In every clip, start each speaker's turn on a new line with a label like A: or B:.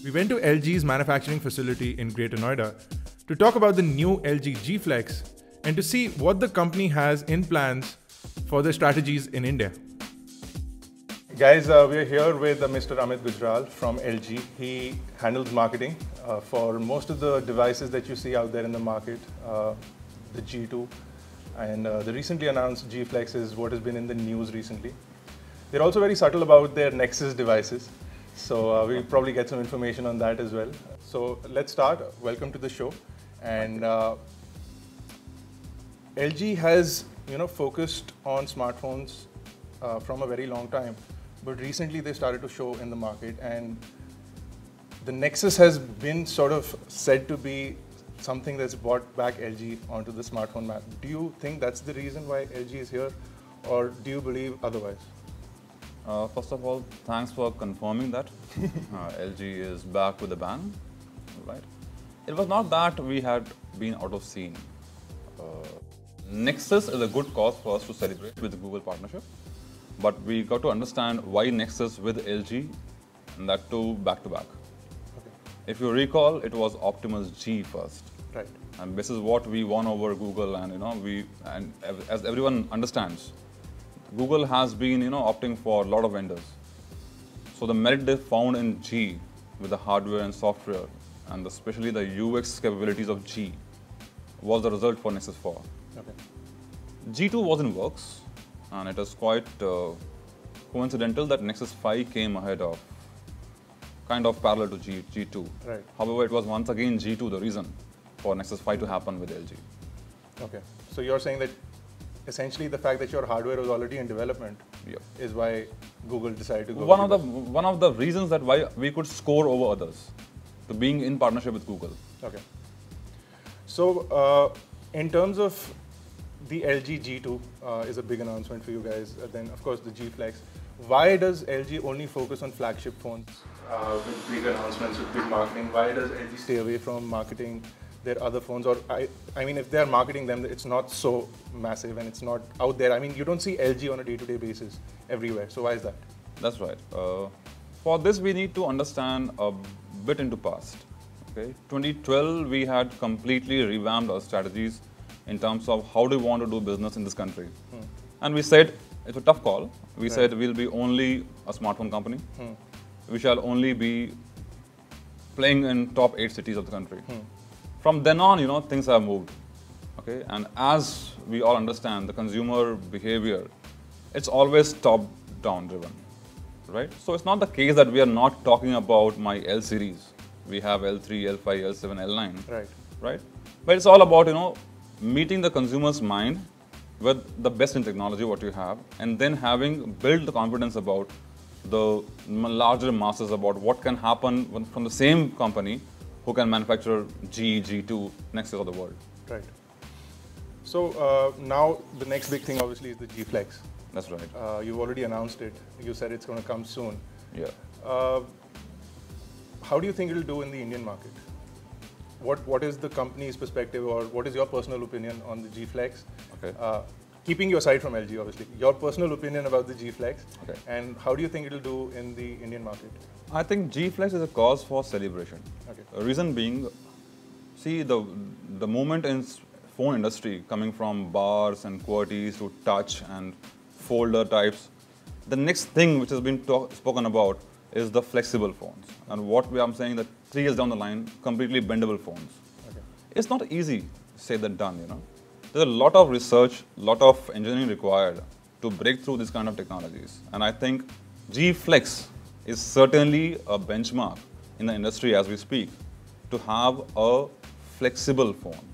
A: We went to LG's manufacturing facility in Greater Noida to talk about the new LG G Flex and to see what the company has in plans for their strategies in India. Guys, we are here with Mr. Amit Gujral from LG. He handles marketing for most of the devices that you see out there in the market, the G2, and the recently announced G Flex is what has been in the news recently. They're also very subtle about their Nexus devices, so we'll probably get some information on that as well. So let's start. Welcome to the show. And LG has, focused on smartphones from a very long time, but recently they started to show in the market, and the Nexus has been sort of said to be something that's brought back LG onto the smartphone map. Do you think that's the reason why LG is here, or do you believe otherwise?
B: First of all, thanks for confirming that LG is back with a bang, right? It was not that we had been out of scene. Nexus is a good cause for us to celebrate with the Google partnership, but we got to understand why Nexus with LG, and that too back to back.
A: Okay.
B: If you recall, it was Optimus G first,
A: Right.
B: and this is what we won over Google, and as everyone understands, Google has been opting for a lot of vendors. So the merit they found in G with the hardware and software, and especially the UX capabilities of G, was the result for Nexus 4.
A: Okay.
B: G2 was in works, and it is quite coincidental that Nexus 5 came ahead of, kind of parallel to G2.
A: Right.
B: However, it was once again G2 the reason for Nexus 5 to happen with LG.
A: Okay. So you're saying that essentially the fact that your hardware was already in development is why Google decided to go.
B: One of the reasons that why we could score over others to being in partnership with Google.
A: Okay. So in terms of the LG G2 is a big announcement for you guys. Then of course the G Flex. Why does LG only focus on flagship phones with big announcements, with big marketing? Why does LG stay away from marketing their other phones? Or I mean, if they're marketing them, it's not so massive and it's not out there. I mean, you don't see LG on a day-to-day basis everywhere. So why is that?
B: That's right. For this, we need to understand a bit into past. Okay, 2012, we had completely revamped our strategies in terms of how do we want to do business in this country. And we said, it's a tough call. We said we'll be only a smartphone company. We shall only be playing in top 8 cities of the country. From then on, things have moved. Okay, and as we all understand, the consumer behavior, it's always top-down driven, right? So it's not the case that we are not talking about my L series. We have L3, L5, L7, L9, right? But it's all about, meeting the consumer's mind with the best in technology what you have, and then having built the confidence about the larger masses about what can happen from the same company who can manufacture G, G2 next to the world.
A: Right. So now the next big thing obviously is the G Flex.
B: That's right.
A: You've already announced it. You said it's going to come soon.
B: Yeah.
A: How do you think it'll do in the Indian market? What is the company's perspective, or what is your personal opinion on the G Flex?
B: Okay.
A: Keeping you aside from LG, obviously, your personal opinion about the G Flex,
B: okay,
A: and how do you think it'll do in the Indian market?
B: I think G Flex is a cause for celebration.
A: Okay.
B: The reason being, see the movement in phone industry coming from bars and QWERTYs to touch and folder types. The next thing which has been spoken about is the flexible phones, and what I'm saying that 3 years down the line, completely bendable phones.
A: Okay.
B: It's not easy, said and done. There's a lot of research, lot of engineering required to break through this kind of technologies, and I think G Flex is certainly a benchmark in the industry as we speak to have a flexible phone.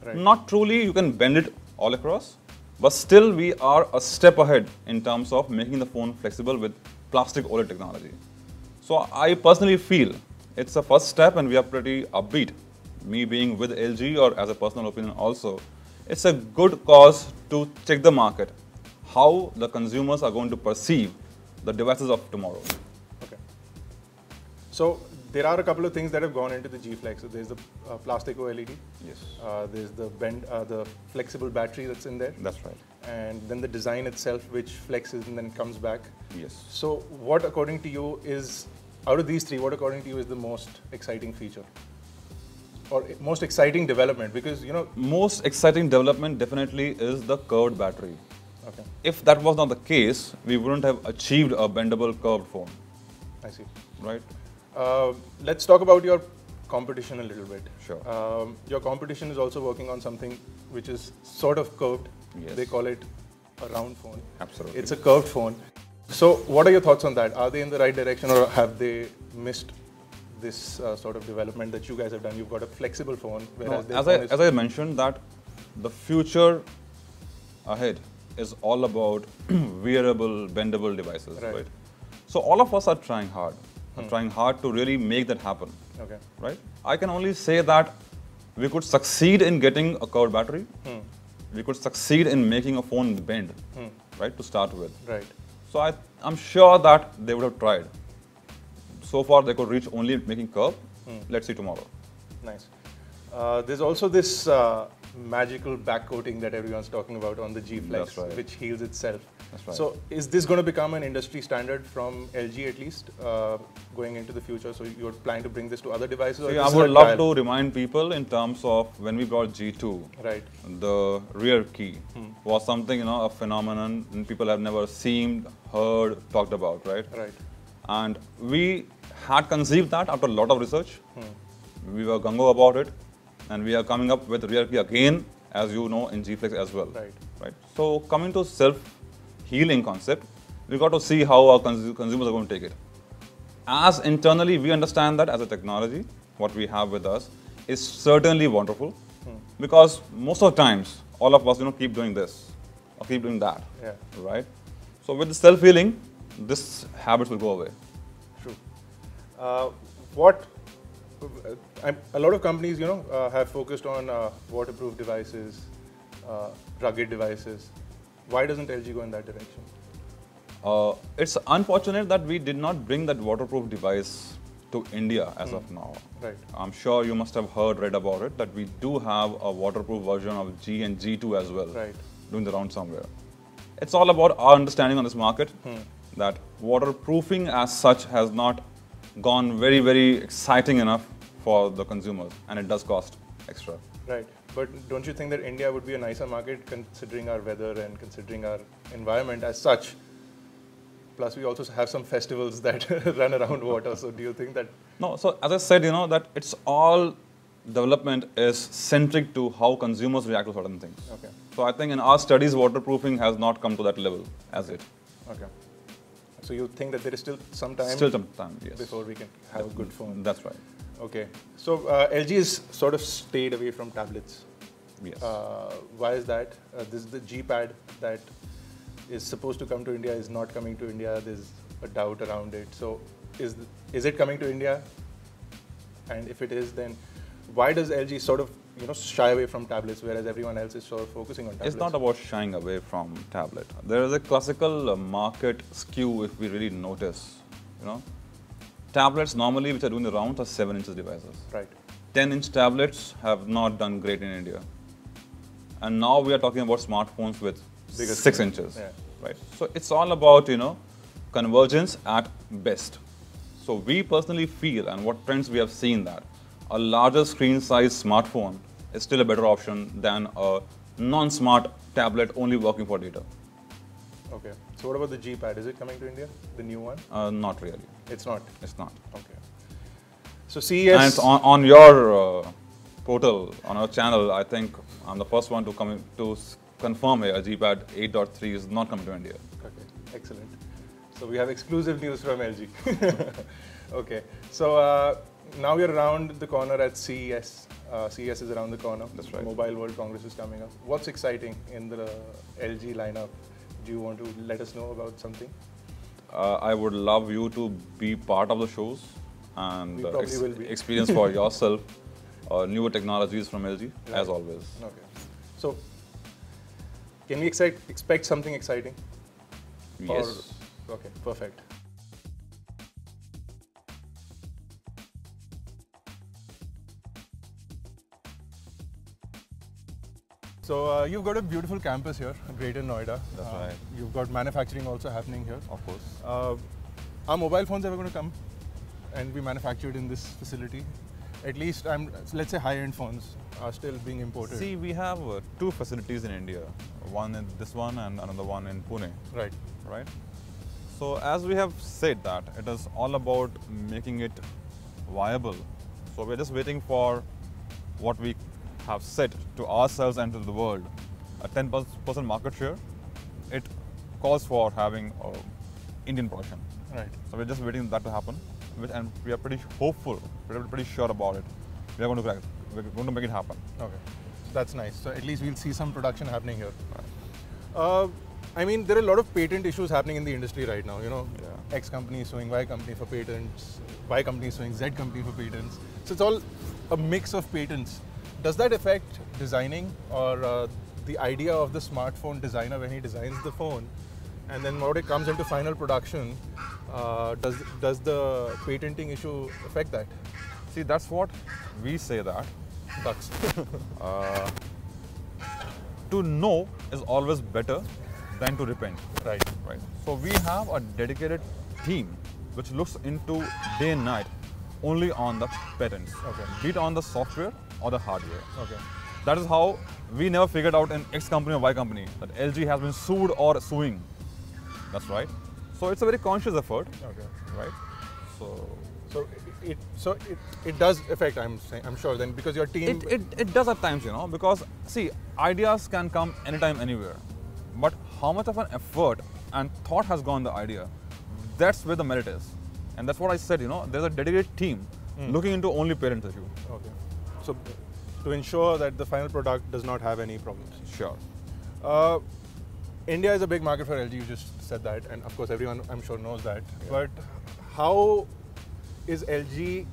A: Right.
B: Not truly you can bend it all across, but still we are a step ahead in terms of making the phone flexible with plastic OLED technology. So I personally feel it's a first step, and we are pretty upbeat. Me being with LG, or as a personal opinion also, it's a good cause to check the market, how the consumers are going to perceive the devices of tomorrow.
A: Okay. So there are a couple of things that have gone into the G Flex. So there's the plastic OLED.
B: Yes.
A: There's the flexible battery that's in there.
B: That's right.
A: And then the design itself, which flexes and then comes back.
B: Yes.
A: So what, according to you, is out of these three, what according to you is the most exciting feature? Or most exciting development? Because, you know...
B: Most exciting development definitely is the curved battery.
A: Okay.
B: If that was not the case, we wouldn't have achieved a bendable curved phone.
A: I see.
B: Right?
A: Let's talk about your competition a little bit.
B: Sure.
A: Your competition is also working on something which is sort of curved.
B: Yes.
A: They call it a round phone.
B: Absolutely.
A: It's a curved phone. So what are your thoughts on that? Are they in the right direction, or have they missed this sort of development that you guys have done? You've got a flexible phone.
B: No, as I mentioned, that the future ahead is all about wearable, bendable devices, right? So all of us are trying hard. Trying hard to really make that happen.
A: Okay.
B: Right? I can only say that we could succeed in getting a curved battery. We could succeed in making a phone bend, right, to start with.
A: Right.
B: So I'm sure that they would have tried. So far, they could reach only making curve. Let's see tomorrow.
A: Nice. There's also this magical backcoating that everyone's talking about on the G Flex,
B: right.
A: which heals itself.
B: That's right.
A: So is this going to become an industry standard from LG at least, going into the future? So you're planning to bring this to other devices?
B: See, I would love to remind people in terms of when we brought G2,
A: right.
B: the rear key was something, a phenomenon and people have never seen, heard, talked about, right?
A: Right.
B: And we had conceived that after a lot of research. We were gung-ho about it, and we are coming up with rear key again, as you know, in G Flex as well.
A: Right.
B: Right. So coming to self-healing concept, we got to see how our consumers are going to take it. As internally, we understand that as a technology, what we have with us is certainly wonderful, because most of the times, all of us, keep doing this or keep doing that.
A: Yeah.
B: Right. So with the self-healing, this habits will go away.
A: True. A lot of companies, have focused on waterproof devices, rugged devices. Why doesn't LG go in that direction?
B: It's unfortunate that we did not bring that waterproof device to India as of now.
A: Right.
B: I'm sure you must have read about it, that we do have a waterproof version of G and G2 as well,
A: right,
B: doing the round somewhere. It's all about our understanding on this market, that waterproofing as such has not gone very, very exciting enough for the consumers, and it does cost extra.
A: Right. But don't you think that India would be a nicer market considering our weather and considering our environment as such? Plus, we also have some festivals that run around water. So do you think that...
B: No, so as I said, that it's all development is centric to how consumers react to certain things.
A: Okay.
B: So I think in our studies, waterproofing has not come to that level as it.
A: Okay. So you think that there is still some time?
B: Still some time, yes.
A: Before we can have a good phone.
B: That's right.
A: Okay. So LG has sort of stayed away from tablets.
B: Yes.
A: Why is that? This is the G Pad that is supposed to come to India is not coming to India. There's a doubt around it. So is it coming to India? And if it is, then why does LG sort of shy away from tablets, whereas everyone else is sort of focusing on tablets?
B: It's not about shying away from tablet. There is a classical market skew if we really notice. Tablets normally which are doing the rounds are 7-inch devices.
A: Right.
B: 10-inch tablets have not done great in India. And now we are talking about smartphones with 6 inches.
A: Yeah.
B: Right. So it's all about, convergence at best. So we personally feel, and what trends we have seen, that a larger screen size smartphone is still a better option than a non-smart tablet only working for data.
A: Okay. So what about the G Pad? Is it coming to India, the new one?
B: Not really.
A: It's not?
B: It's not.
A: Okay. So CES...
B: And it's on your portal, on our channel, I think I'm the first one to come in to confirm here, G Pad 8.3 is not coming to India.
A: Okay, excellent. So we have exclusive news from LG. Okay. So now we're around the corner at CES. CES is around the corner.
B: That's right.
A: Mobile World Congress is coming up. What's exciting in the LG lineup? Do you want to let us know about something?
B: I would love you to be part of the shows and experience for yourself newer technologies from LG, right, as always.
A: Okay. So, can we expect something exciting?
B: Yes.
A: Okay, perfect. So you've got a beautiful campus here, Greater Noida.
B: That's right.
A: You've got manufacturing also happening here.
B: Of course.
A: Are mobile phones ever going to come and be manufactured in this facility? At least, let's say high-end phones are still being imported.
B: See, we have two facilities in India. One in this one and another one in Pune.
A: Right.
B: Right? So as we have said that, it is all about making it viable. So we're just waiting for what we have set to ourselves and to the world. A 10% market share, it calls for having Indian production.
A: Right.
B: So we're just waiting for that to happen, and we are pretty hopeful, we're pretty sure about it. We are going to crack it. We're going to make it happen.
A: Okay, so that's nice. So at least we'll see some production happening here. Right. I mean, there are a lot of patent issues happening in the industry right now. You know, X company suing Y company for patents, Y company suing Z company for patents. So it's all a mix of patents. Does that affect designing or the idea of the smartphone designer when he designs the phone? And then when it comes into final production, does the patenting issue affect that?
B: See, that's what we say that.
A: Ducks.
B: To know is always better than to repent.
A: Right.
B: Right. So we have a dedicated team which looks into day and night only on the patents.
A: Okay.
B: Be it on the software or the hardware.
A: Okay.
B: That is how we never figured out in X company or Y company that LG has been sued or suing. That's right. So it's a very conscious effort.
A: Okay.
B: Right.
A: So it does affect. I'm sure then, because your team.
B: It does at times, you know, because see, ideas can come anytime, anywhere, but how much of an effort and thought has gone the idea, that's where the merit is, and that's what I said. You know, there's a dedicated team looking into only parent issue.
A: Okay. So to ensure that the final product does not have any problems.
B: Sure.
A: India is a big market for LG. You just said that, and of course everyone I'm sure knows that. Yeah. But how is LG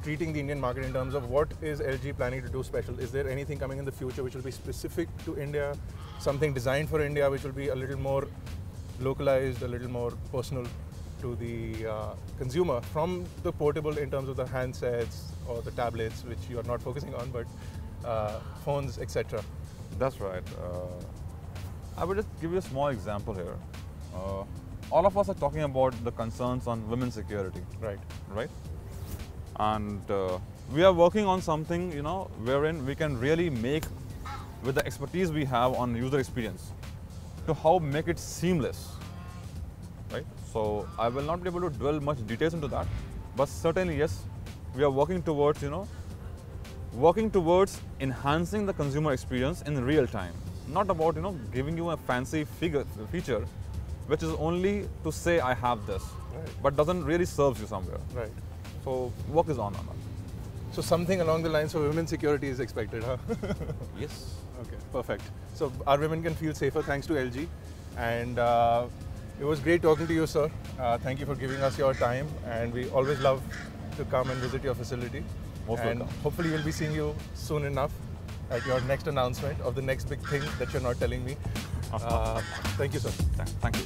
A: treating the Indian market in terms of what is LG planning to do special? Is there anything coming in the future which will be specific to India? Something designed for India which will be a little more localized, a little more personal to the consumer, from the portable in terms of the handsets or the tablets, which you are not focusing on, but phones, etc.
B: That's right. I will just give you a small example here. All of us are talking about the concerns on women's security.
A: Right.
B: Right? And we are working on something, you know, wherein we can really make, with the expertise we have on user experience, to how make it seamless. Right? So I will not be able to dwell much details into that, but certainly yes, we are working towards, you know, enhancing the consumer experience in real time. Not about, you know, giving you a fancy feature, which is only to say I have this,
A: right,
B: but doesn't really serve you somewhere.
A: Right.
B: So work is on that.
A: So something along the lines of women's security is expected, huh?
B: Yes.
A: Okay, perfect. So our women can feel safer thanks to LG, and it was great talking to you, sir. Thank you for giving us your time, and we always love to come and visit your facility.
B: Most
A: and
B: welcome.
A: Hopefully we'll be seeing you soon enough at your next announcement of the next big thing that you're not telling me. Thank you, sir.
B: Thank you.